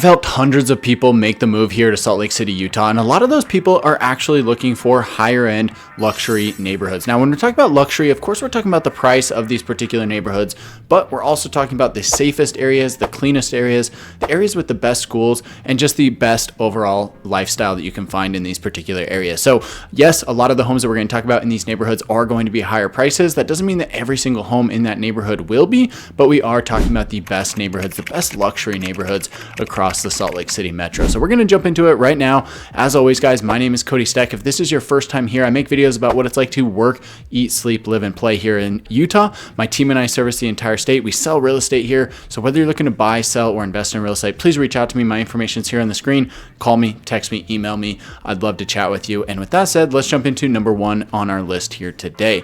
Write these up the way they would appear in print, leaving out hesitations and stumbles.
helped hundreds of people make the move here to Salt Lake City, Utah, and a lot of those people are actually looking for higher end luxury neighborhoods. Now, when we're talking about luxury, of course, we're talking about the price of these particular neighborhoods, but we're also talking about the safest areas, the cleanest areas, the areas with the best schools, and just the best overall lifestyle that you can find in these particular areas. So yes, a lot of the homes that we're going to talk about in these neighborhoods are going to be higher prices. That doesn't mean that every single home in that neighborhood will be, but we are talking about the best neighborhoods, the best luxury neighborhoods across the Salt Lake City metro. So we're going to jump into it right now. As always, guys, my name is Cody Steck. If this is your first time here, I make videos about what it's like to work, eat, sleep, live, and play here in Utah. My team and I service the entire state. We sell real estate here. So whether you're looking to buy, sell, or invest in real estate, please reach out to me. My information is here on the screen. Call me, text me, email me. I'd love to chat with you. And with that said, let's jump into number one on our list here today.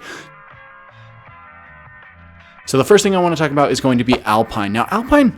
So the first thing I want to talk about is going to be Alpine. Now, Alpine,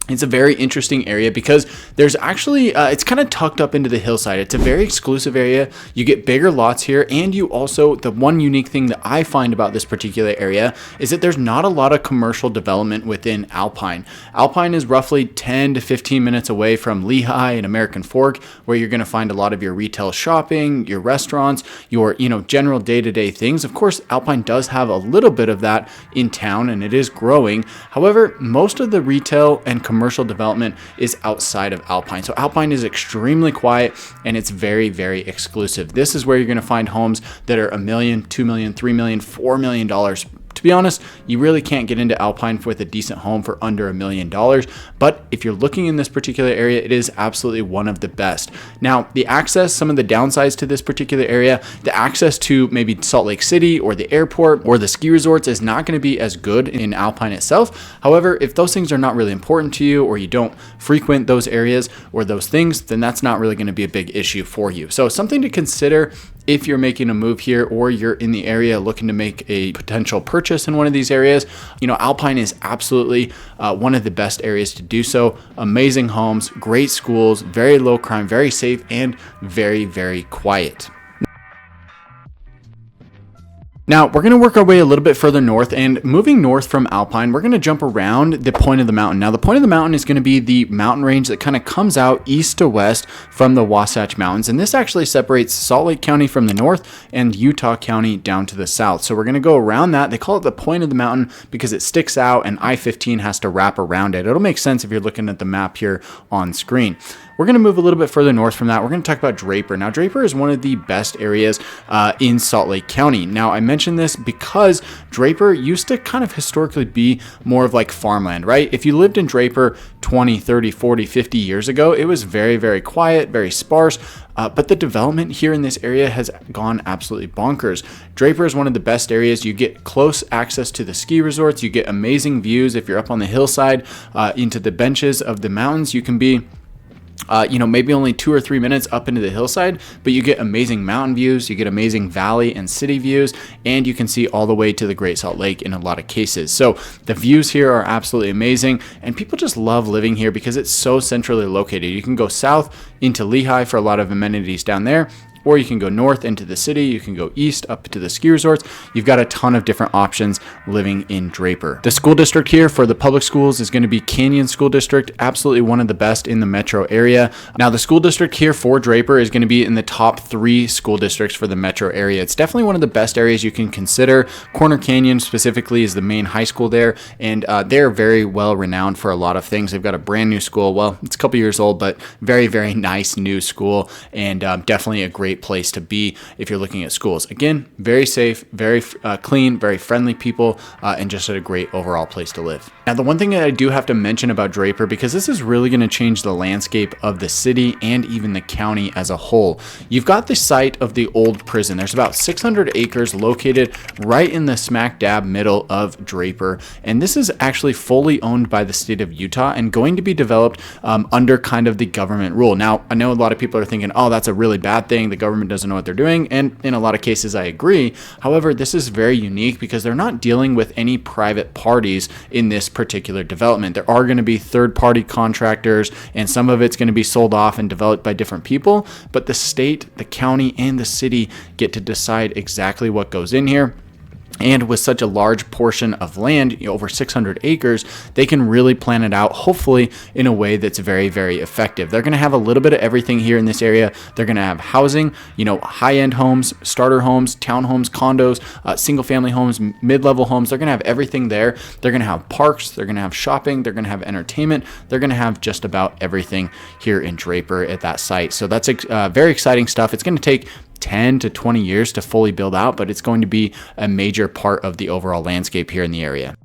it's a very interesting area because there's actually, it's kind of tucked up into the hillside. It's a very exclusive area. You get bigger lots here. And you also, the one unique thing that I find about this particular area is that there's not a lot of commercial development within Alpine. Alpine is roughly 10 to 15 minutes away from Lehigh and American Fork, where you're going to find a lot of your retail shopping, your restaurants, your, general day-to-day things. Of course, Alpine does have a little bit of that in town and it is growing. However, most of the retail and commercial development is outside of Alpine. So Alpine is extremely quiet and it's very, very exclusive. This is where you're going to find homes that are $1 million, $2 million, $3 million, $4 million. To be honest, you really can't get into Alpine with a decent home for under $1 million. But if you're looking in this particular area, it is absolutely one of the best. Now, the access, some of the downsides to this particular area, the access to maybe Salt Lake City or the airport or the ski resorts is not going to be as good in Alpine itself. However, if those things are not really important to you or you don't frequent those areas or those things, then that's not really going to be a big issue for you. So something to consider if you're making a move here or you're in the area looking to make a potential purchase in one of these areas, Alpine is absolutely one of the best areas to do so. Amazing homes, great schools, very low crime, very safe, and very, very quiet. Now, we're going to work our way a little bit further north, and moving north from Alpine, we're going to jump around the point of the mountain. Now, the point of the mountain is going to be the mountain range that kind of comes out east to west from the Wasatch Mountains, and this actually separates Salt Lake County from the north and Utah County down to the south. So we're going to go around that. They call it the point of the mountain because it sticks out and I-15 has to wrap around it. It'll make sense if you're looking at the map here on screen. We're going to move a little bit further north from that. We're going to talk about Draper. Now, Draper is one of the best areas in Salt Lake County. Now, I mentioned this because Draper used to kind of historically be more of like farmland, right? If you lived in Draper 20, 30, 40, 50 years ago, it was very, very quiet, very sparse. But the development here in this area has gone absolutely bonkers. Draper is one of the best areas. You get close access to the ski resorts. You get amazing views. If you're up on the hillside into the benches of the mountains, you can be maybe only 2 or 3 minutes up into the hillside, but you get amazing mountain views, you get amazing valley and city views, and you can see all the way to the Great Salt Lake in a lot of cases. So the views here are absolutely amazing, and people just love living here because it's so centrally located. You can go south into Lehigh for a lot of amenities down there, or you can go north into the city, you can go east up to the ski resorts. You've got a ton of different options living in Draper. The school district here for the public schools is going to be Canyon School District, absolutely one of the best in the metro area. Now, the school district here for Draper is going to be in the top 3 school districts for the metro area. It's definitely one of the best areas you can consider. Corner Canyon specifically is the main high school there, and they're very well renowned for a lot of things. They've got a brand new school. Well, it's a couple years old, but very, very nice new school, and definitely a great place to be if you're looking at schools. Again, very safe, very clean, very friendly people, and just a great overall place to live. Now, the one thing that I do have to mention about Draper, because this is really going to change the landscape of the city and even the county as a whole. You've got the site of the old prison. There's about 600 acres located right in the smack dab middle of Draper, and this is actually fully owned by the state of Utah and going to be developed under kind of the government rule. Now, I know a lot of people are thinking, oh, that's a really bad thing. The government doesn't know what they're doing, and in a lot of cases I agree. However, this is very unique because they're not dealing with any private parties in this particular development. There are going to be third-party contractors, and some of it's going to be sold off and developed by different people, but the state, the county, and the city get to decide exactly what goes in here. And with such a large portion of land, over 600 acres, they can really plan it out, hopefully in a way that's very, very effective. They're going to have a little bit of everything here in this area. They're going to have housing, high-end homes, starter homes, townhomes, condos, single-family homes, mid-level homes. They're going to have everything there. They're going to have parks. They're going to have shopping. They're going to have entertainment. They're going to have just about everything here in Draper at that site. So that's very exciting stuff. It's going to take 10 to 20 years to fully build out, but it's going to be a major part of the overall landscape here in the area.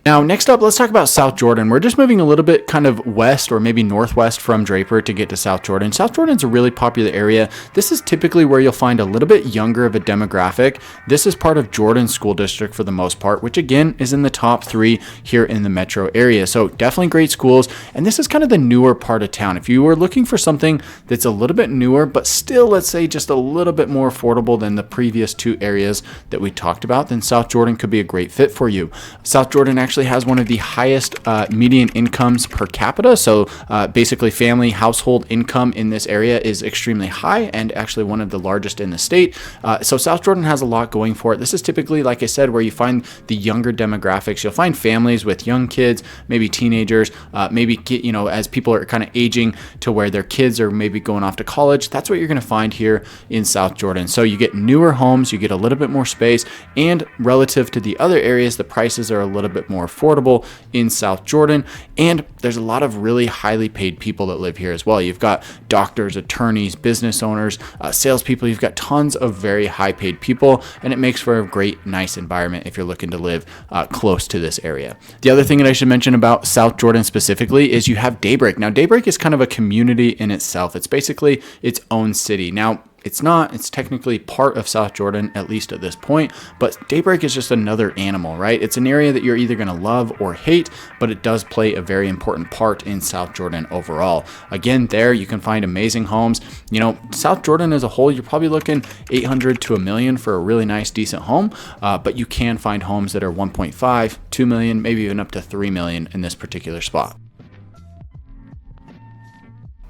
Now, next up, let's talk about South Jordan. We're just moving a little bit kind of west or maybe northwest from Draper to get to South Jordan. South Jordan's a really popular area. This is typically where you'll find a little bit younger of a demographic. This is part of Jordan School District for the most part, which again is in the top 3 here in the metro area. So definitely great schools. And this is kind of the newer part of town. If you were looking for something that's a little bit newer, but still, let's say, just a little bit more affordable than the previous 2 areas that we talked about, then South Jordan could be a great fit for you. South Jordan actually has one of the highest median incomes per capita. So basically family household income in this area is extremely high and actually one of the largest in the state. So South Jordan has a lot going for it. This is typically, like I said, where you find the younger demographics. You'll find families with young kids, maybe teenagers, maybe, as people are kind of aging to where their kids are maybe going off to college. That's what you're going to find here in South Jordan. So you get newer homes, you get a little bit more space, and relative to the other areas, the prices are a little bit more affordable in South Jordan. And there's a lot of really highly paid people that live here as well. You've got doctors, attorneys, business owners, salespeople. You've got tons of very high paid people, and it makes for a great, nice environment if you're looking to live close to this area. The other thing that I should mention about South Jordan specifically is you have Daybreak. Now, Daybreak is kind of a community in itself. It's basically its own city. Now, it's technically part of South Jordan, at least at this point, but Daybreak is just another animal, right? It's an area that you're either going to love or hate, but it does play a very important part in South Jordan overall. Again, there you can find amazing homes. South Jordan as a whole, you're probably looking 800 to $1 million for a really nice, decent home, but you can find homes that are 1.5, 2 million, maybe even up to 3 million in this particular spot.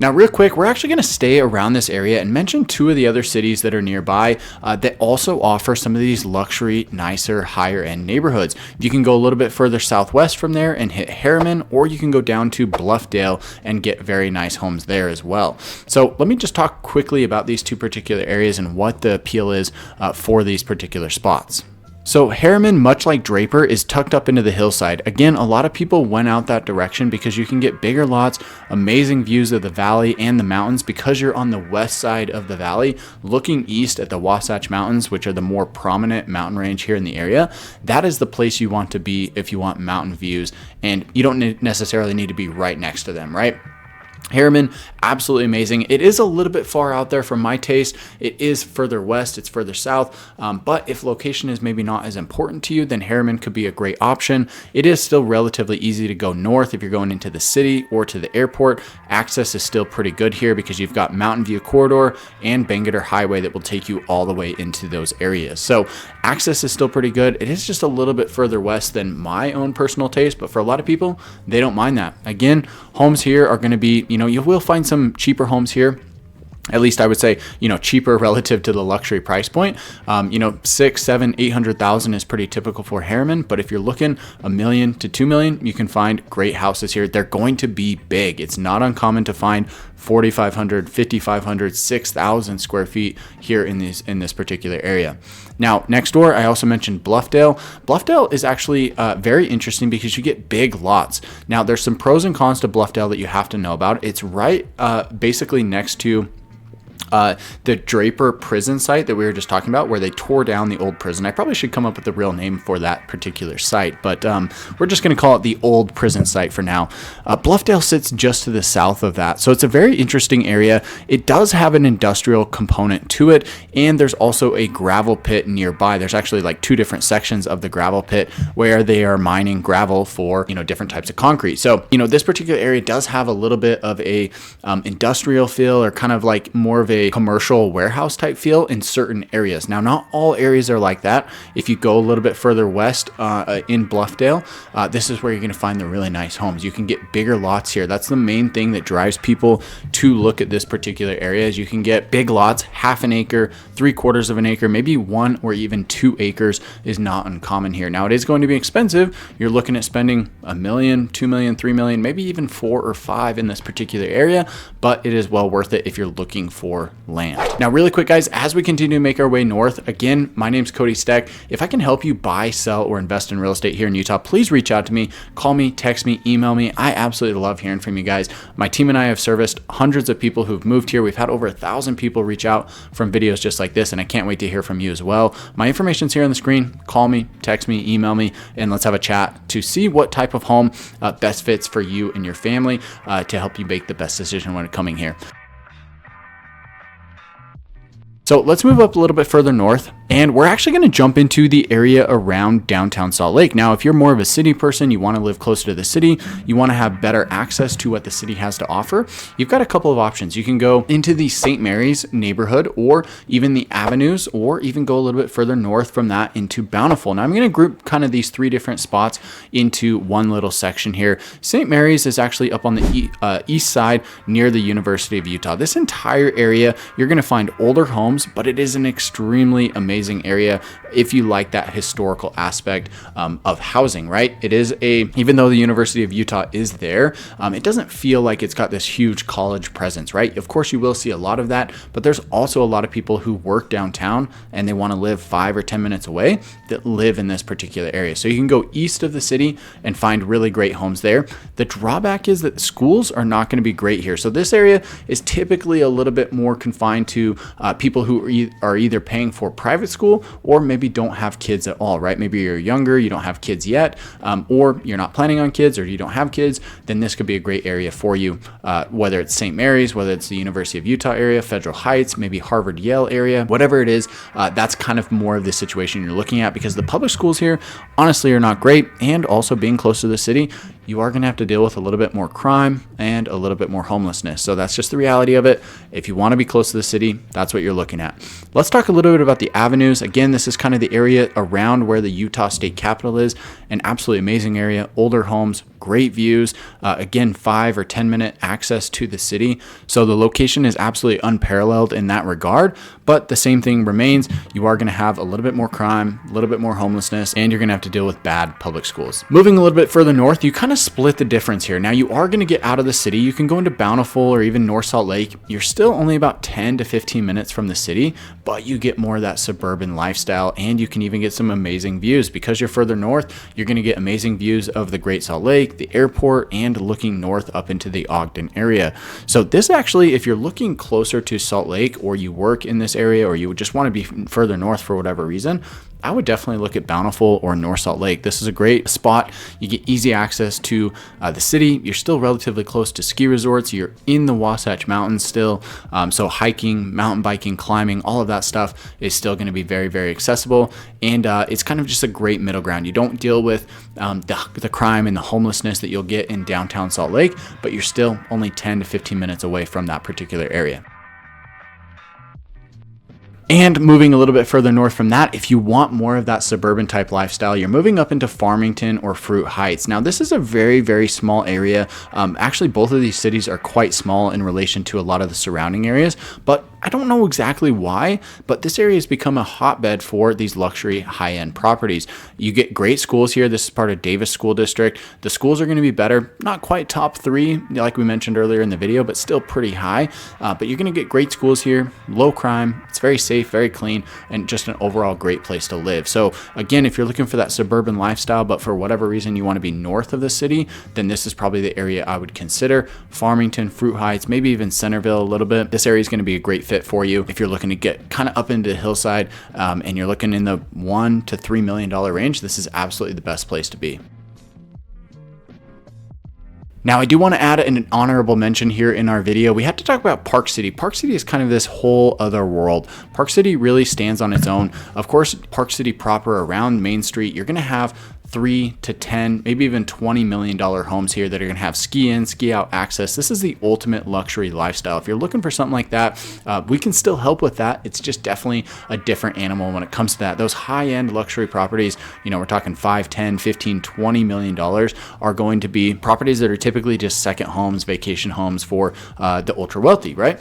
Now, real quick, we're actually going to stay around this area and mention 2 of the other cities that are nearby that also offer some of these luxury, nicer, higher end neighborhoods. You can go a little bit further southwest from there and hit Harriman, or you can go down to Bluffdale and get very nice homes there as well. So let me just talk quickly about these 2 particular areas and what the appeal is for these particular spots. So Harriman, much like Draper, is tucked up into the hillside. Again, a lot of people went out that direction because you can get bigger lots, amazing views of the valley and the mountains because you're on the west side of the valley, looking east at the Wasatch Mountains, which are the more prominent mountain range here in the area. That is the place you want to be if you want mountain views, and you don't necessarily need to be right next to them, right? Harriman, absolutely amazing. It is a little bit far out there for my taste. It is further west, it's further south, but if location is maybe not as important to you, then Harriman could be a great option. It is still relatively easy to go north if you're going into the city or to the airport. Access is still pretty good here because you've got Mountain View Corridor and Bangerter Highway that will take you all the way into those areas. So access is still pretty good. It is just a little bit further west than my own personal taste, but for a lot of people, they don't mind that. Again, homes here are going to be, you will find some cheaper homes here. At least I would say, cheaper relative to the luxury price point. 6, 7, 800,000 is pretty typical for Harriman. But if you're looking $1 million to $2 million, you can find great houses here. They're going to be big. It's not uncommon to find 4,500, 5,500, 6,000 square feet here in this particular area. Now, next door, I also mentioned Bluffdale. Bluffdale is actually very interesting because you get big lots. Now, there's some pros and cons to Bluffdale that you have to know about. It's right basically next to the Draper prison site that we were just talking about, where they tore down the old prison. I probably should come up with a real name for that particular site, but we're just going to call it the old prison site for now. Bluffdale sits just to the south of that, so it's a very interesting area. It does have an industrial component to it, and there's also a gravel pit nearby. There's actually like 2 different sections of the gravel pit where they are mining gravel for different types of concrete. So this particular area does have a little bit of a industrial feel, or kind of like more of a a commercial warehouse type feel in certain areas. Now, not all areas are like that. If you go a little bit further west in Bluffdale, this is where you're going to find the really nice homes. You can get bigger lots here. That's the main thing that drives people to look at this particular area. Is you can get big lots, half an acre, 3/4 of an acre, maybe 1 or even 2 acres is not uncommon here. Now, it is going to be expensive. You're looking at spending $1 million, $2 million, $3 million, maybe even 4 or 5 in this particular area, but it is well worth it if you're looking for land. Now, really quick, guys, as we continue to make our way north, again, my name's Cody Steck. If I can help you buy, sell, or invest in real estate here in Utah, please reach out to me, call me, text me, email me. I absolutely love hearing from you guys. My team and I have serviced hundreds of people who've moved here. We've had over 1,000 people reach out from videos just like this, and I can't wait to hear from you as well. My information's here on the screen. Call me, text me, email me, and let's have a chat to see what type of home best fits for you and your family to help you make the best decision when coming here. So let's move up a little bit further north, and we're actually going to jump into the area around downtown Salt Lake. Now, if you're more of a city person, you want to live closer to the city, you want to have better access to what the city has to offer, you've got a couple of options. You can go into the St. Mary's neighborhood, or even the Avenues, or even go a little bit further north from that into Bountiful. Now, I'm going to group kind of these 3 different spots into one little section here. St. Mary's is actually up on the east side near the University of Utah. This entire area, you're going to find older homes, but it is an extremely amazing area if you like that historical aspect of housing, right? It is even though the University of Utah is there, it doesn't feel like it's got this huge college presence, right? Of course, you will see a lot of that, but there's also a lot of people who work downtown and they want to live 5 or 10 minutes away that live in this particular area. So you can go east of the city and find really great homes there. The drawback is that schools are not going to be great here. So this area is typically a little bit more confined to people who are either paying for private school or maybe don't have kids at all, right? Maybe you're younger, you don't have kids yet, or you're not planning on kids, or you don't have kids, then this could be a great area for you, whether it's St. Mary's, whether it's the University of Utah area, Federal Heights, maybe Harvard, Yale area, whatever it is, that's kind of more of the situation you're looking at, because the public schools here honestly are not great, and also being close to the city, you are going to have to deal with a little bit more crime and a little bit more homelessness. So that's just the reality of it. If you want to be close to the city, that's what you're looking at. Let's talk a little bit about the Avenues. Again, this is kind of the area around where the Utah State Capitol is. An absolutely amazing area, older homes, great views, again, 5 or 10 minute access to the city. So the location is absolutely unparalleled in that regard, but the same thing remains. You are going to have a little bit more crime, a little bit more homelessness, and you're going to have to deal with bad public schools. Moving a little bit further north, you kind of split the difference here. Now, you are going to get out of the city. You can go into Bountiful or even North Salt Lake. You're still only about 10 to 15 minutes from the city, but you get more of that suburban lifestyle, and you can even get some amazing views. Because you're further north, you're going to get amazing views of the Great Salt Lake, the airport, and looking north up into the Ogden area. So this actually, if you're looking closer to Salt Lake, or you work in this area, or you just want to be further north for whatever reason, I would definitely look at Bountiful or North Salt Lake. This is a great spot. You get easy access to the city. You're still relatively close to ski resorts. You're in the Wasatch Mountains still. So hiking, mountain biking, climbing, all of that stuff is still going to be very, very accessible. And it's kind of just a great middle ground. You don't deal with the crime and the homelessness that you'll get in downtown Salt Lake, but you're still only 10 to 15 minutes away from that particular area. And moving a little bit further north from that, if you want more of that suburban type lifestyle, you're moving up into Farmington or Fruit Heights. Now, this is a very, very small area. Actually, both of these cities are quite small in relation to a lot of the surrounding areas, but I don't know exactly why, but this area has become a hotbed for these luxury high-end properties. You get great schools here. This is part of Davis School District. The schools are going to be better, not quite top 3, like we mentioned earlier in the video, but still pretty high. But you're going to get great schools here, low crime. It's very safe, very clean, and just an overall great place to live. So again, if you're looking for that suburban lifestyle, but for whatever reason you want to be north of the city, then this is probably the area I would consider. Farmington, Fruit Heights, maybe even Centerville a little bit. This area is going to be a great fit for you if you're looking to get kind of up into the hillside and you're looking in the $1 to $3 million range. This is absolutely the best place to be. Now, I do want to add an honorable mention here in our video. We have to talk about Park City. Park City is kind of this whole other world. Park City really stands on its own. Of course, Park City proper around Main Street, you're going to have $3 to $10, maybe even $20 million homes here that are going to have ski in, ski out access. This is the ultimate luxury lifestyle. If you're looking for something like that, we can still help with that. It's just definitely a different animal when it comes to that. Those high-end luxury properties, you know, we're talking 5, 10, 15, $20 million are going to be properties that are typically just second homes, vacation homes for the ultra wealthy, right?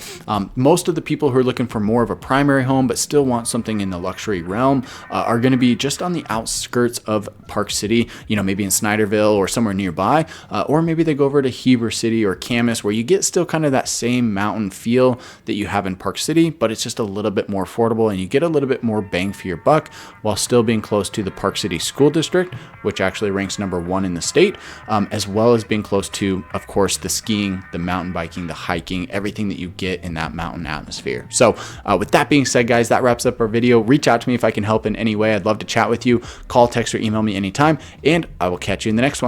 Most of the people who are looking for more of a primary home but still want something in the luxury realm are going to be just on the outskirts of Park City, you know, maybe in Snyderville or somewhere nearby, or maybe they go over to Heber City or Camas, where you get still kind of that same mountain feel that you have in Park City, but it's just a little bit more affordable and you get a little bit more bang for your buck while still being close to the Park City School District, which actually ranks #1 in the state, as well as being close to, of course, the skiing, the mountain biking, the hiking, everything that you get in that mountain atmosphere. So with that being said, guys, that wraps up our video. Reach out to me if I can help in any way. I'd love to chat with you. Call, text, or email me anytime, and I will catch you in the next one.